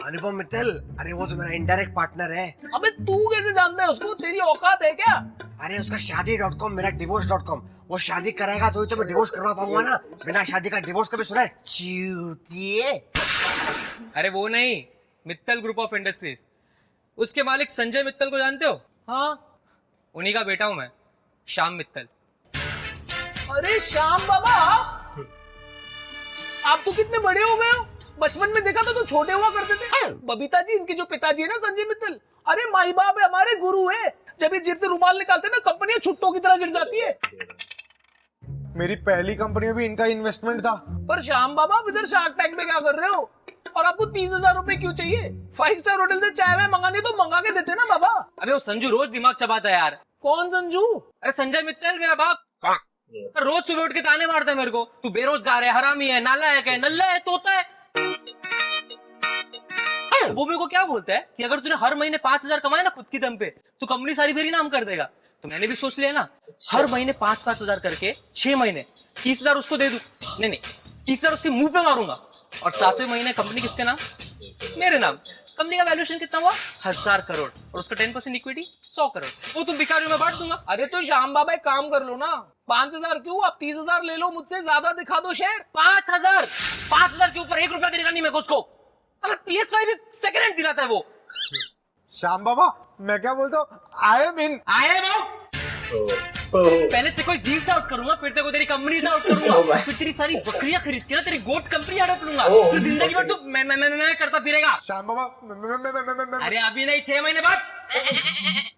अनुपम मित्तल, अरे वो तो मेरा इनडायरेक्ट पार्टनर है। अबे तू कैसे जानता है उसको? तेरी औकात है क्या? अरे उसका शादी.com, मेरा divorce.com। वो शादी कराएगा तो ही तो मैं डिवोर्स करवा पाऊंगा ना। बिना शादी का डिवोर्स कभी सुना है? चूतिए। अरे वो नहीं, मित्तल ग्रुप ऑफ इंडस्ट्रीज। उसके मालिक संजय मित्तल को जानते हो? हाँ, उन्हीं का बेटा हूं मैं, श्याम मित्तल। अरे श्याम बाबा, आप तो कितने बड़े हो गए हो। बचपन में देखा था तो छोटे हुआ करते थे। बबीता जी, इनके जो पिताजी है ना संजय मित्तल, अरे माई बाप है, हमारे गुरु है। जब ये जेब से रुमाल निकालते ना, कंपनियां छुट्टों की तरह गिर जाती है। मेरी पहली कंपनी में भी इनका इन्वेस्टमेंट था। पर श्याम बाबा, आप इधर शार्क टैंक में क्या कर रहे हो? और आपको 30,000 रुपए क्यों चाहिए? 5 स्टार होटल से चाय में मंगानी तो मंगा के देते ना बाबा। अबे वो संजू रोज दिमाग चबाता है यार। कौन संजू? अरे संजय मित्तल, मेरा बाप। रोज सुबह उठ के ताने मारता है मेरे को, तू बेरोजगार है, हरामी है, नालायक है, नल्ला है, तोता है। वो मेरे को क्या बोलता है कि अगर तूने हर महीने 5,000 कमाए ना खुद की दम पे, तो कंपनी सारी मेरी नाम कर देगा। तो मैंने भी सोच लिया ना, हर महीने 5,000 करके 6 महीने 30,000 उसको दे दूं। नहीं, 30,000 उसके मुंह पे मारूंगा, और 7वें महीने कंपनी किसके नाम? मेरे नाम। कंपनी का वैल्यूएशन कितना हुआ? 1000 करोड़, और उसका 10% इक्विटी 100 करोड़। वो तुम भिखारियों में बांट दूंगा। अरे तो श्याम बाबा एक काम कर लो ना, 5,000 क्यों, आप 30,000 ले लो, मुझसे ज्यादा दिखा दो शेयर। 5,000 के ऊपर 1 रुपया देगा नहीं मेरे को उसको। PS5 भी सेकंड हैंड दिलाता है वो। श्याम बाबा, मैं क्या बोलता हूँ, I am in. I am out. पहले तेरे को इस डील से आउट करूंगा, फिर तेरे को तेरी कंपनी से आउट करूंगा, फिर तेरी सारी बकरियां खरीद के ना तेरी गोट कंपनी हड़प लूंगा। फिर जिंदगी भर तू मैं करता फिरेगा। श्याम बाबा, अरे अभी नहीं, 6 महीने बाद।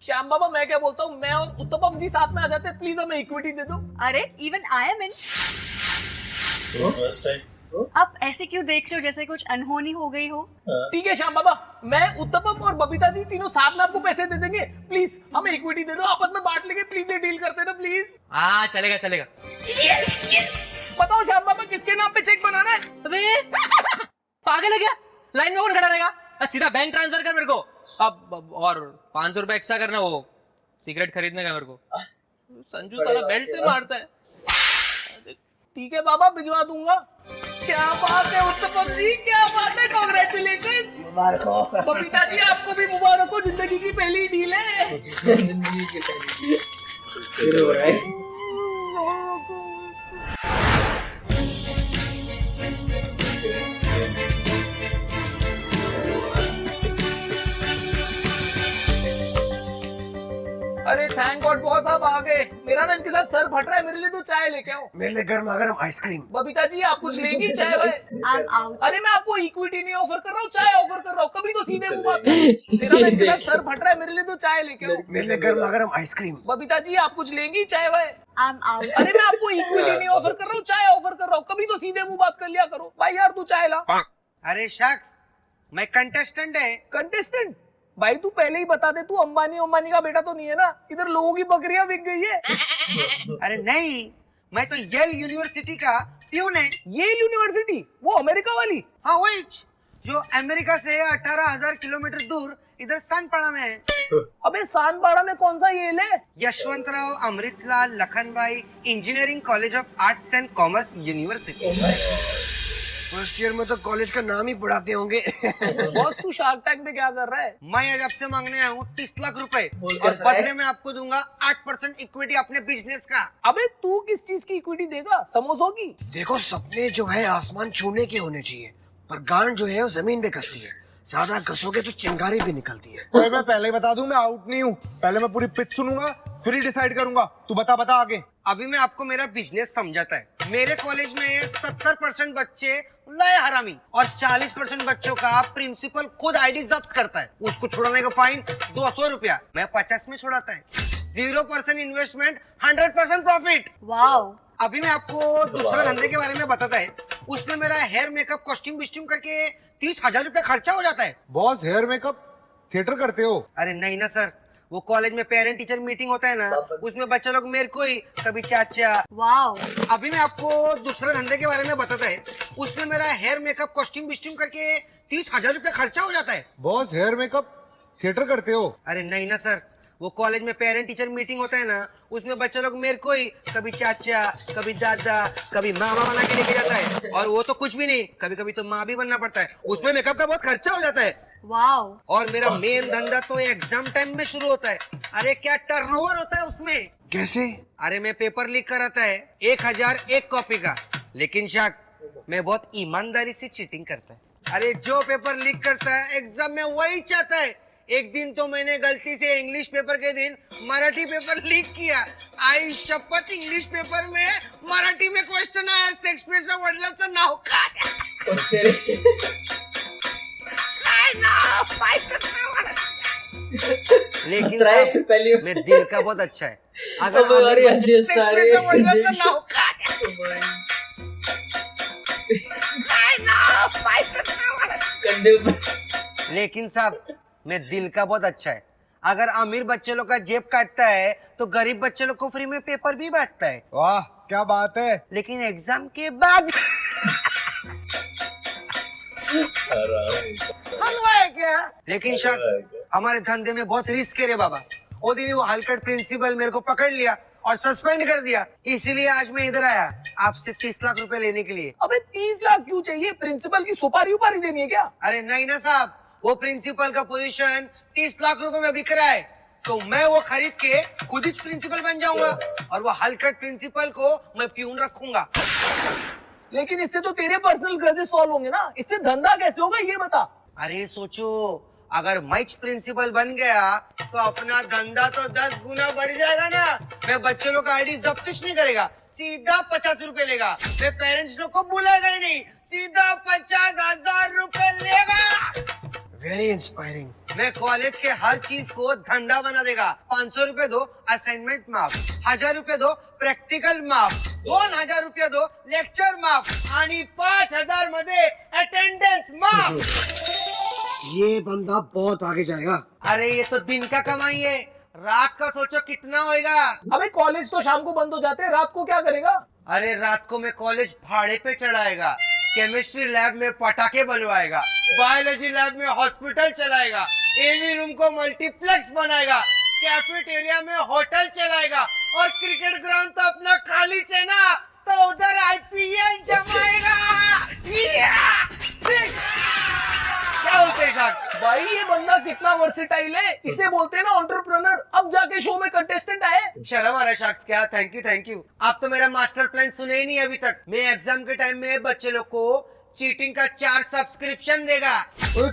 श्याम बाबा, मैं क्या बोलता हूँ, मैं और उत्तपम जी साथ में आ जाते, प्लीज हमें इक्विटी दे दो। अरे इवन आई एम इन। आप ऐसे क्यों देख रहे हो जैसे कुछ अनहोनी हो गई हो? ठीक है श्याम बाबा, मैं उत्तपम और बबीता जी तीनों साथ में आपको पैसे दे देंगे। प्लीज हमें इक्विटी दे दो, आपस में बांट लेंगे। प्लीज ये डील करते ना प्लीज। हाँ चलेगा। बताओ श्याम बाबा, किसके नाम पे चेक बनाना है? अबे पागल है क्या? लाइन में कौन खड़ा रहेगा? सीधा बैंक ट्रांसफर कर मेरे को अब, और 500 रुपए एक्स्ट्रा करना वो सिगरेट खरीदने का मेरे को। संजू साला बेल्ट से मारता है। ठीक है बाबा, भिजवा दूंगा। क्या बात है उत्तपम जी, क्या बात है, कांग्रेचुलेशंस। मुबारक हो। बबीता जी, आपको भी मुबारक हो, जिंदगी की पहली डील है। जिंदगी की पहली शुरू हो रहा है। अरे थैंक गॉड बॉस, आप आ गए। मेरा ना इनके साथ सर फट रहा है, मेरे लिए तो चाय लेके आओ। मेरे लिए गर्मा गर्म आइसक्रीम। बबीता जी, आप कुछ लेंगी चाय भाई? आई एम आउट। अरे मैं आपको इक्विटी नहीं ऑफर कर रहा हूँ, चाय ऑफर कर रहा हूँ। कभी तो सीधे मुंह बात करो। मेरा ना इनके साथ सर फट रहा है, मेरे लिए तो चाय लेके आओ। मेरे लिए गर्मा गर्म आइसक्रीम। बबीता जी, आप कुछ लेंगी चाय भाई? आई एम आउट। अरे मैं आपको इक्विटी नहीं ऑफर कर रहा हूँ, चाय ऑफर कर रहा हूँ। कभी तो सीधे मुंह बात कर लिया करो। भाई यार तू चाय ला। अरे शख्स, मैं कंटेस्टेंट है। कंटेस्टेंट? भाई तू पहले ही बता दे, तू अंबानी का बेटा तो नहीं है ना? इधर लोगों की बकरियां बिक गई है। अरे नहीं, मैं तो येल यूनिवर्सिटी का प्यून है। Yale university? वो अमेरिका वाली? हाँ वही, जो अमेरिका से 18,000 किलोमीटर दूर इधर सानपाड़ा में है। अबे सानपाड़ा में कौन सा येल है? Yashwantrao Amritlal Lakhanbhai engineering college of arts and commerce university. First year में तो कॉलेज का नाम ही पढ़ाते होंगे। बॉस तू शार्क टैंक में क्या कर रहा है? मैं आज आपसे मांगने आया हूँ 30 लाख रुपए, बोल और कैसा है? बदले में आपको दूंगा 8% इक्विटी अपने बिजनेस का। अबे तू किस चीज की इक्विटी देगा? समोसों की? देखो, सपने जो है आसमान छूने के होने चाहिए, पर गांड जो है वो जमीन पे कसती है। ज्यादा घसोगे तो चिंगारी भी निकलती है। मैं पहले ही बता दूं, मैं आउट नहीं हूँ। पहले मैं पूरी पिच सुनूंगा, फिर ही डिसाइड करूंगा। तू बता आगे। अभी मैं आपको मेरा बिजनेस समझाता है। मेरे कॉलेज में 70% बच्चे लाए हरामी, और 40% बच्चों का प्रिंसिपल खुद आईडी जब्त करता है। उसको छुड़ाने का फाइन 200 रुपया, मैं 50 में छुड़ाता है। 0% इन्वेस्टमेंट, 100% प्रॉफिट। वाओ, अभी मैं आपको दूसरा धंधे के बारे में बताता है। उसमें मेरा हेयर मेकअप कॉस्ट्यूम विस्ट्यूम करके 30,000 रुपया खर्चा हो जाता है। बॉस हेयर मेकअप थिएटर करते हो? अरे नहीं ना सर, वो कॉलेज में पेरेंट टीचर मीटिंग होता है ना, उसमें बच्चे लोग मेरे को ही कभी चाचा। वाओ। अभी मैं आपको दूसरे धंधे के बारे में बताता है। उसमें मेरा हेयर मेकअप कॉस्ट्यूम विस्ट्यूम करके 30,000 रुपया खर्चा हो जाता है। बॉस हेयर मेकअप थिएटर करते हो? अरे नहीं ना सर, वो कॉलेज में पेरेंट टीचर मीटिंग होता है ना, उसमें बच्चे लोग मेरे को ही कभी चाचा, कभी दादा, कभी मामा बना के लेके जाता है। और वो तो कुछ भी नहीं, कभी कभी तो माँ भी बनना पड़ता है। उसमें मेकअप का बहुत खर्चा हो जाता है। वाओ। और मेरा मेन धंधा तो एग्जाम टाइम में शुरू होता है। अरे क्या टर्नओवर होता है उसमें। कैसे? अरे मैं पेपर लीक कराता है 1001 कॉपी का, लेकिन शाक मैं बहुत ईमानदारी से चीटिंग करता है। अरे जो पेपर लीक करता है एग्जाम में वही चाहता है। एक दिन तो मैंने गलती से इंग्लिश पेपर के दिन मराठी पेपर लीक किया। आई शपथ, इंग्लिश पेपर में मराठी में क्वेश्चन आया, शेक्सपियरच्या वडिलांचं नाव काय? लेकिन साहब, मैं दिल का बहुत अच्छा है। अगर शेक्सपियरच्या वडिलांचं नाव काय? लेकिन साहब, मैं दिल का बहुत अच्छा है। अगर अमीर बच्चे लोग का जेब काटता है तो गरीब बच्चे लोग को फ्री में पेपर भी बांटता है। वाह क्या बात है। लेकिन एग्जाम के बाद क्या? लेकिन शख्स, हमारे धंधे में बहुत रिस्क है रे बाबा। वो दिन वो हलकट प्रिंसिपल मेरे को पकड़ लिया और सस्पेंड कर दिया। इसीलिए आज मैं इधर आया आपसे 30 लाख रुपए लेने के लिए। अबे 30 लाख क्यों चाहिए? प्रिंसिपल की सुपारी उपारी देनी है क्या? अरे नहीं ना साहब, वो प्रिंसिपल का पोजीशन 30 लाख रुपए में बिक रहा है, तो मैं वो खरीद के खुद ही प्रिंसिपल बन जाऊंगा और वो हलकट प्रिंसिपल को मैं प्यून रखूंगा। लेकिन इससे तो तेरे पर्सनल ग्रजेस सॉल्व होंगे ना, इससे धंधा कैसे होगा ये बता। अरे सोचो, अगर मैच प्रिंसिपल बन गया तो अपना धंधा तो 10 गुना बढ़ जाएगा ना। मैं बच्चों लोग का आईडी जब्त नहीं करेगा, सीधा 50 रुपए लेगा। मैं पेरेंट्स लोग को बुलाएगा ही नहीं, सीधा 50,000 रुपए लेगा। Very inspiring. मैं कॉलेज के हर चीज को धंधा बना देगा। 500 रुपए दो असाइनमेंट माफ, 1000 रुपए दो प्रॅक्टिकल माफ, 2000 रुपये दो लेक्चर माफ आणि 5000 मध्ये अटेंडेंस माफ। ये बंदा बहुत आगे जाएगा। अरे ये तो दिन का कमाई है, रात का सोचो कितना होएगा। अबे कॉलेज तो शाम को बंद हो जाते हैं, रात को क्या करेगा? अरे रात को मैं कॉलेज भाड़े पे चढ़ाएगा, केमिस्ट्री लैब में पटाखे बनवाएगा, बायोलॉजी लैब में हॉस्पिटल चलाएगा, एवी रूम को मल्टीप्लेक्स बनाएगा, कैफेटेरिया में होटल चलाएगा और क्रिकेट ग्राउंड तो अपना खाली है ना, तो उधर आईपीएल जमाएगा। क्या बोलते हैं शख्स? भाई ये बंदा कितना वर्सेटाइल है, इसे बोलते हैं ना एंटरप्रेन्योर। अब जाके शो में कंटेस्टेंट आए। शर्म आ रहा है शख्स क्या? Thank you. आप तो मेरा मास्टर प्लान सुने ही नहीं अभी तक। मैं एग्जाम के टाइम में बच्चे लोग को चीटिंग का 4 सब्सक्रिप्शन देगा।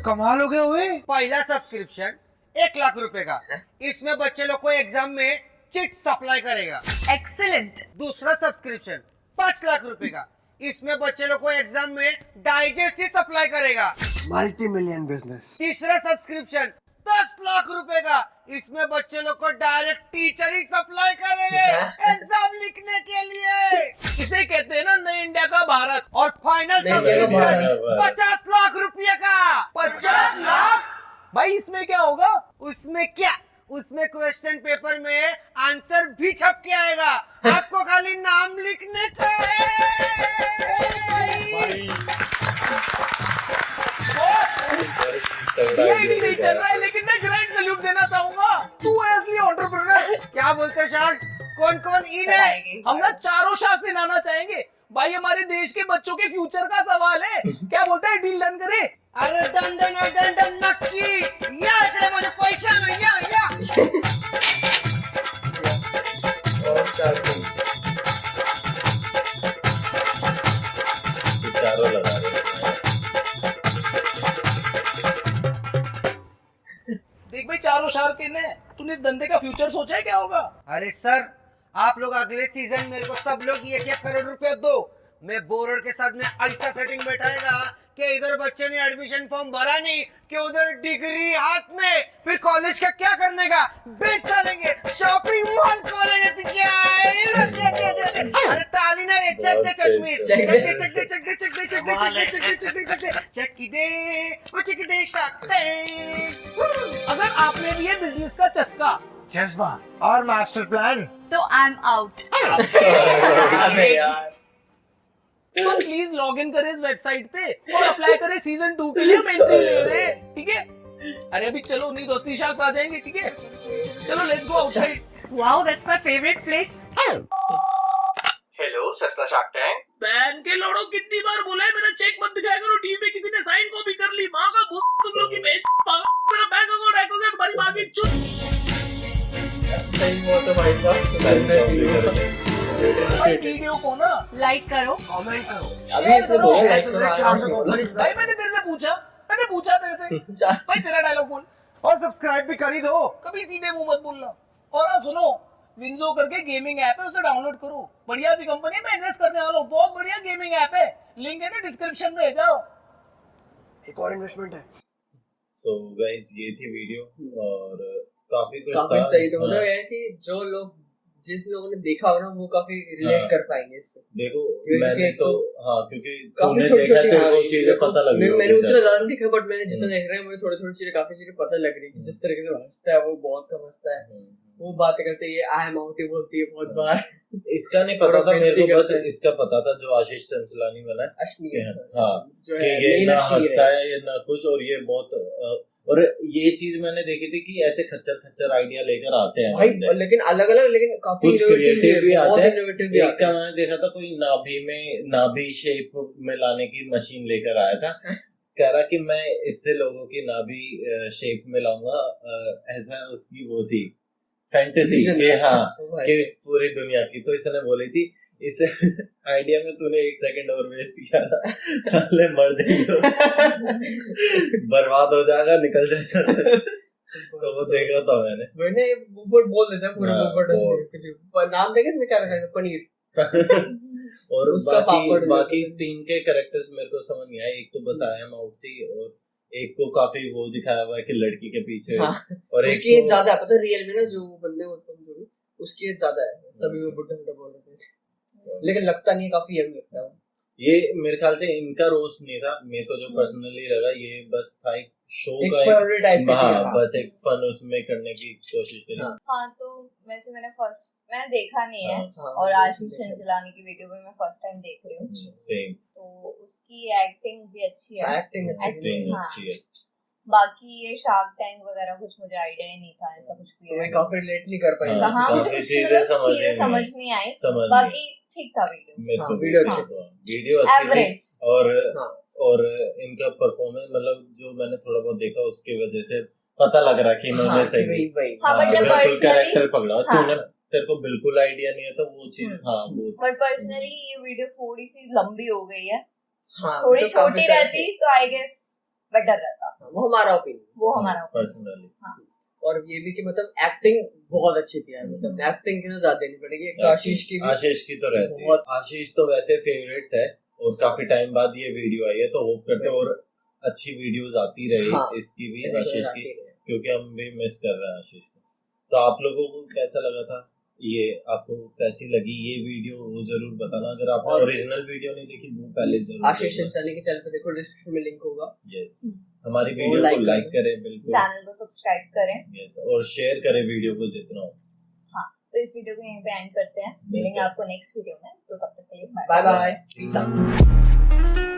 कमाल हो गए हुए। पहला सब्सक्रिप्शन 1 लाख रुपए का, इसमें बच्चे लोग को एग्जाम में चिट सप्लाई करेगा। एक्सीलेंट। दूसरा सब्सक्रिप्शन 5 लाख रुपए का, इसमें बच्चे लोग को एग्जाम में डाइजेस्ट ही सप्लाई करेगा। Multi million business. तीसरा सब्सक्रिप्शन 10 लाख रुपए का, इसमें बच्चे लोग को डायरेक्ट टीचर ही सप्लाई करेंगे एग्जाम लिखने के लिए। इसे कहते हैं ना नए इंडिया का भारत। और फाइनल सब्सक्रिप्शन 50 लाख रुपए का। 50 लाख? भाई इसमें क्या होगा? उसमें क्या, उसमें क्वेश्चन पेपर में आंसर भी छप के आएगा, आपको खाली नाम लिखने का ये नहीं चल रहा है, लेकिन मैं ग्रैंड सैल्यूट देना चाहूंगा। तू है असली एंटरप्रेन्योर। क्या बोलते शख्स? कौन इन है? हम ना चारों शाख से लाना चाहेंगे। भाई हमारे देश के बच्चों के फ्यूचर का सवाल है। क्या बोलते हैं, डील डन करे? अरे डन नक्की। या इकडे माझे पैसे आणा, या चारों लगा रहे। देख भाई, चारों शार्क इन है। तूने इस धंधे का फ्यूचर सोचा है क्या होगा? अरे सर, आप लोग अगले सीजन मेरे को सब लोग 1-1 करोड़ रुपया दो। मैं बोर्ड के साथ में ऐसा सेटिंग बैठाएगा कि इधर बच्चे ने एडमिशन फॉर्म भरा नहीं कि उधर डिग्री हाथ में, फिर कॉलेज का क्या करने का, बेच डालेंगे, शॉपिंग मॉल खोलेंगे तुझे। अरे ताली ना रे, चक दे कश्मीर, चक दे चक दे चक दे चक दे चक दे चक दे चक दे चक दे चक दे वो चक दे सकते। अगर आपने भी ये बिजनेस का चस्का जज्बा और मास्टर प्लान, तो आई एम आउट। अबे यार तो प्लीज लॉग इन करें इस वेबसाइट पे और अप्लाई करें सीजन 2 के लिए। हम एंट्री ले रहे हैं, ठीक है? अरे अभी चलो, नहीं दोस्ती शार्क्स आ जाएंगे, ठीक है? चलो let's go outside. Wow, that's my favourite place. Hello सस्ता शार्क टैंक। बैन के लोड़ो, कितनी बार बोला है मेरा चेक मत दिखाया करो, टीवी पे किसी ने साइन कॉपी कर ली। माँ का भूत तुम लोग की बेच, मेरा बैंक अकाउंट हैक हो गया, तुम्हारी माँ की चुप। सही हुआ तो भाई साहब, वीडियो को ना लाइक करो, कमेंट करो, अभी इसने बोला लाइक करो। भाई मैंने तेरे से पूछा तेरे से भाई तेरा डायलॉग बोल, और सब्सक्राइब भी कर ही दो। कभी सीधे मुंह मत बोलना। और हाँ सुनो, विंजो करके गेमिंग ऐप है, उसे डाउनलोड करो। बढ़िया सी कंपनी में इन्वेस्ट करने वाला हूँ, बहुत बढ़िया गेमिंग ऐप है, लिंक है ना डिस्क्रिप्शन में, जाओ। एक और इन्वेस्टमेंट है। सो गाइस ये थी वीडियो और काफी कुछ काफी था। सही। तो हाँ। मतलब ये है कि जो लोग, जिस लोगों ने देखा हो ना, वो काफी रिलेट हाँ। कर पाएंगे इससे। देखो क्योंकि मैंने एक तो तो हाँ, क्योंकि काफी तूने छोटी देखा छोटी, तेरे को चीजें पता लग रही मैंने होगी उतना जैसे। ज्यादा नहीं देखा, बट मैंने जितना देख रहा है मुझे थोड़ी थोड़ी चीजें, काफी चीजें पता लग रही है कि जिस तरीके से हंसता है वो बहुत कम हंसता है। वो बात करते है, आई एम आउट ही बोलती है बहुत बार। इसका नहीं पता था मेरे को, बस करता है। इसका पता था जो आशीष चंचलानी वाला है अश्लील कि हाँ जो कि है ये main ना अश्लील हंसता है ये ना कुछ, और ये बहुत और ये चीज मैंने देखी थी कि ऐसे खच्चर खच्चर आइडिया लेकर आते हैं भाई, बंदे। लेकिन अलग अलग, लेकिन काफी कुछ क्रिएटिव भी आते हैं। इनोवेटिव भी एक आते का हैं। मैंने देखा था, कोई नाभि शेप में लाने की मशीन लेकर आया था, कह रहा कि मैं इससे लोगों की नाभि शेप में लाऊंगा, ऐसा उसकी वो थी फैंटेसी कि हाँ कि इस पूरी दुनिया की। तो इसने बोली थी इस आइडिया में तूने 1 सेकंड और वेस्ट किया ना, साले मर जाएंगे, बर्बाद हो जाएगा, निकल जाएगा। तो वो देखा था मैंने बुफट बोल देता है पूरा, हाँ, बुफट नाम देखे इसमें क्या रखा है, पनीर। और उसका पापड़ बाकी 3 के कैरेक्टर्स मेरे को समझ नहीं आए। एक तो बस आई एम आउट थी, और एक को काफी वो दिखाया हुआ है कि लड़की के पीछे, हाँ, और एक उसकी एज ज्यादा है, पता है रियल में ना, जो बंदे होते हैं जो भी, उसकी एज ज्यादा है, तभी वो बुड्ढा बुड्ढा बोल रहे थे, लेकिन लगता नहीं, काफी यंग लगता है। ये मेरे ख्याल से इनका रोस्ट नहीं था, मेरे को जो पर्सनली लगा ये बस था एक शो का parody type का हाँ, था। बस एक फन उसमें करने की कोशिश करी। हाँ तो वैसे मैंने देखा नहीं है, हाँ, और आशीष चंचलानी की वीडियो में मैं फर्स्ट टाइम देख रही हूँ, सेम। तो उसकी एक्टिंग भी अच्छी है। एक्टिंग अच्छी है। बाकी ये शार्क टैंक वगैरह कुछ मुझे आइडिया ही नहीं था, ऐसा कुछ भी तो मैं काफी रिलेट नहीं कर पाई। हाँ, मुझे काफी कुछ चीजें समझ नहीं आई, समझ बाकी ठीक था वीडियो। मेरे को वीडियो भी अच्छी वीडियो अच्छी थी, एवरेज। और इनका परफॉर्मेंस, मतलब जो मैंने थोड़ा बहुत देखा उसकी वजह से पता लग रहा कि इन्होंने सही बिल्कुल कैरेक्टर पकड़ा। तूने तेरे को बिल्कुल आइडिया नहीं है तो वो चीज हाँ वो। बट पर्सनली ये वीडियो थोड़ी सी लंबी हो गई है, हाँ, थोड़ी तो छोटी काफी रहती तो आई गेस बेटर रहता। वो हमारा ओपिनियन, पर्सनली। और ये भी कि मतलब एक्टिंग बहुत अच्छी थी यार, मतलब एक्टिंग की तो ज्यादा देनी पड़ेगी। एक तो आशीष की तो रहती है, आशीष तो वैसे फेवरेट्स है, और काफी टाइम बाद ये वीडियो आई है, तो होप करते हैं और अच्छी वीडियोस आती रही इसकी भी, आशीष की, क्योंकि हम भी मिस कर रहे हैं आशीष को। तो आप लोगों को कैसा लगा था ये, आपको कैसी लगी ये वीडियो, वो जरूर बताना। अगर आपने ओरिजिनल वीडियो नहीं देखी वो पहले जरूर आशीष चंचलानी के चैनल पे देखो, डिस्क्रिप्शन में लिंक होगा। यस, हमारी वीडियो को लाइक करें, बिल्कुल चैनल को सब्सक्राइब करें, यस, और शेयर करें वीडियो को जितना हो। हाँ, तो इस वीडियो को यहीं पे एंड करते हैं, मिलेंगे आपको नेक्स्ट वीडियो में, तो तब तक के लिए बाय बाय, पीस आउट।